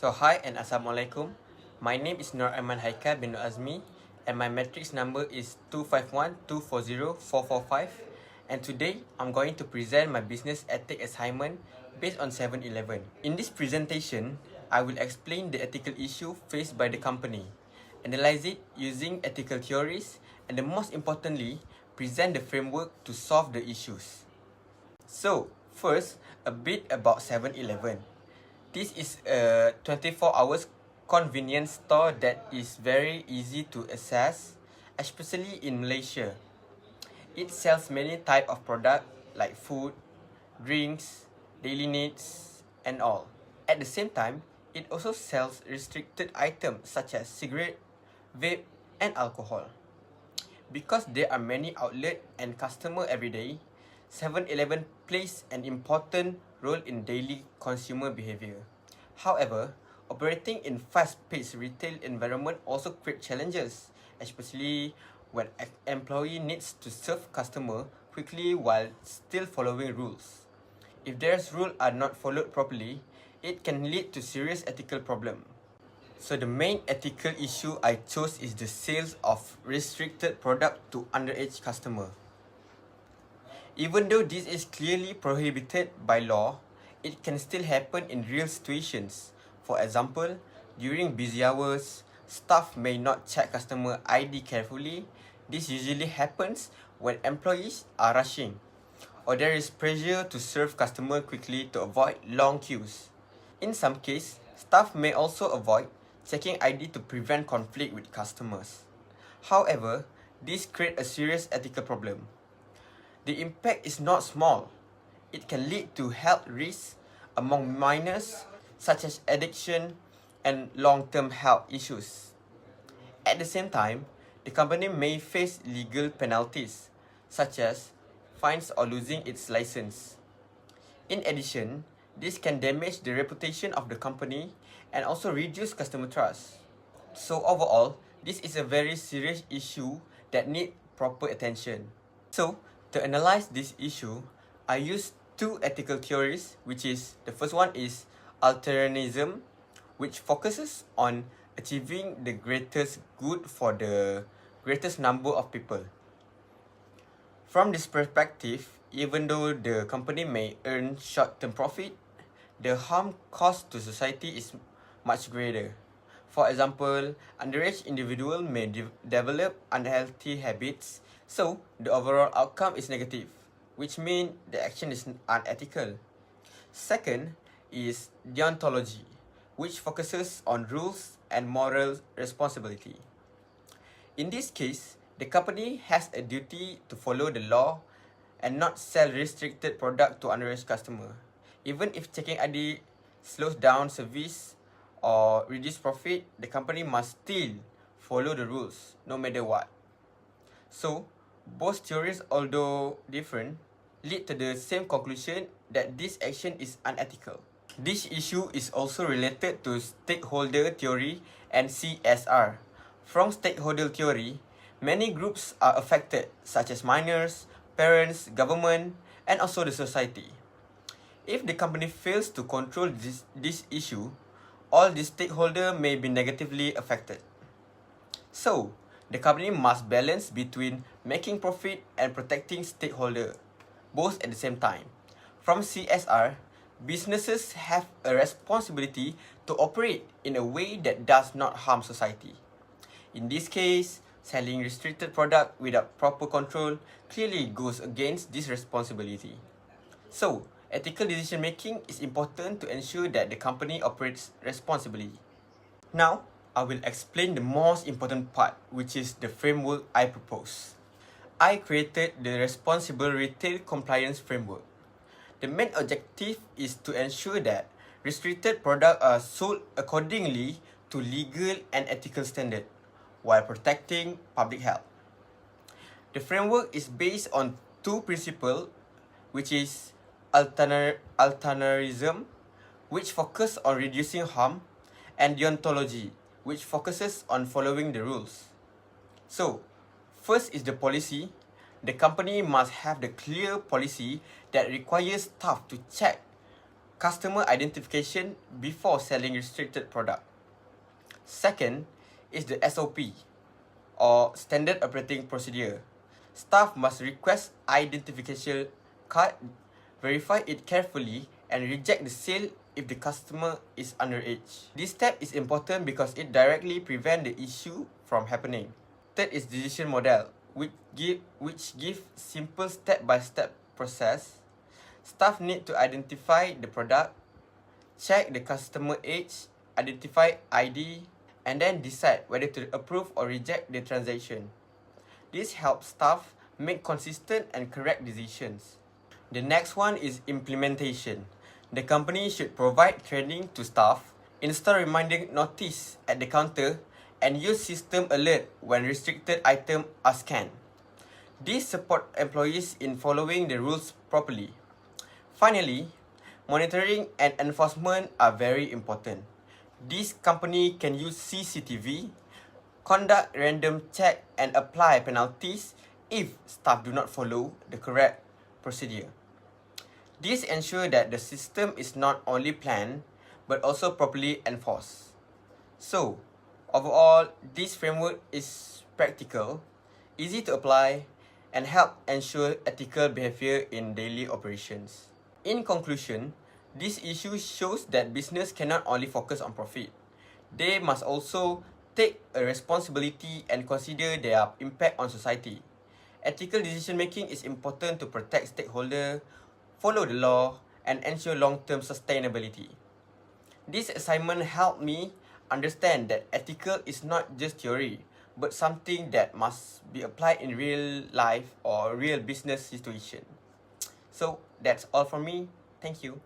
Hi and Assalamualaikum. My name is Nur Aiman Haikal bin Azmi and my matrix number is 251240445, and today I'm going to present my business ethic assignment based on 7-Eleven. In this presentation, I will explain the ethical issue faced by the company, analyze it using ethical theories, and most importantly, present the framework to solve the issues. So, first, a bit about 7-Eleven. This is a 24 hours convenience store that is very easy to access, especially in Malaysia. It sells many type of product like food, drinks, daily needs, and all. At the same time, it also sells restricted items such as cigarette, vape, and alcohol. Because there are many outlets and customer every day, 7-Eleven plays an important role in daily consumer behavior. However, operating in fast-paced retail environment also creates challenges, especially when an employee needs to serve customer quickly while still following rules. If these rules are not followed properly, it can lead to serious ethical problems. So the main ethical issue I chose is the sales of restricted product to underage customer. Even though this is clearly prohibited by law, it can still happen in real situations. For example, during busy hours, staff may not check customer ID carefully. This usually happens when employees are rushing, or there is pressure to serve customer quickly to avoid long queues. In some cases, staff may also avoid checking ID to prevent conflict with customers. However, this creates a serious ethical problem. The impact is not small. It can lead to health risks among minors, such as addiction and long-term health issues. At the same time, the company may face legal penalties, such as fines or losing its license. In addition, this can damage the reputation of the company and also reduce customer trust. So overall, this is a very serious issue that needs proper attention. So, to analyze this issue, I use two ethical theories, which is the first one is altruism, which focuses on achieving the greatest good for the greatest number of people. From this perspective, even though the company may earn short-term profit, the harm caused to society is much greater. For example, underage individual may develop unhealthy habits, so the overall outcome is negative, which means the action is unethical. Second is deontology, which focuses on rules and moral responsibility. In this case, the company has a duty to follow the law and not sell restricted product to underage customer. Even if checking ID slows down service or reduce profit, the company must still follow the rules no matter what. So, both theories, although different, lead to the same conclusion that this action is unethical. This issue is also related to stakeholder theory and CSR. From stakeholder theory, many groups are affected, such as minors, parents, government, and also the society. If the company fails to control this issue, all the stakeholders may be negatively affected. So, the company must balance between making profit and protecting stakeholders, both at the same time. From CSR, businesses have a responsibility to operate in a way that does not harm society. In this case, selling restricted product without proper control clearly goes against this responsibility. So, ethical decision making is important to ensure that the company operates responsibly. Now, I will explain the most important part, which is the framework I propose. I created the Responsible Retail Compliance Framework. The main objective is to ensure that restricted products are sold accordingly to legal and ethical standards, while protecting public health. The framework is based on two principles, which is altruism, which focus on reducing harm, and deontology, which focuses on following the rules. So, first is the policy. The company must have the clear policy that requires staff to check customer identification before selling restricted product. Second is the SOP, or Standard Operating Procedure. Staff must request identification card, verify it carefully, and reject the sale if the customer is underage. This step is important because it directly prevents the issue from happening. Third is decision model, which give simple step-by-step process. Staff need to identify the product, check the customer age, identify ID, and then decide whether to approve or reject the transaction. This helps staff make consistent and correct decisions. The next one is implementation. The company should provide training to staff, install reminder notice at the counter, and use system alert when restricted items are scanned. This support employees in following the rules properly. Finally, monitoring and enforcement are very important. This company can use CCTV, conduct random check, and apply penalties if staff do not follow the correct procedure. This ensures that the system is not only planned, but also properly enforced. So, overall, this framework is practical, easy to apply, and help ensure ethical behavior in daily operations. In conclusion, this issue shows that business cannot only focus on profit. They must also take a responsibility and consider their impact on society. Ethical decision-making is important to protect stakeholders, follow the law, and ensure long-term sustainability. This assignment helped me understand that ethical is not just theory, but something that must be applied in real life or real business situation. So that's all from me. Thank you.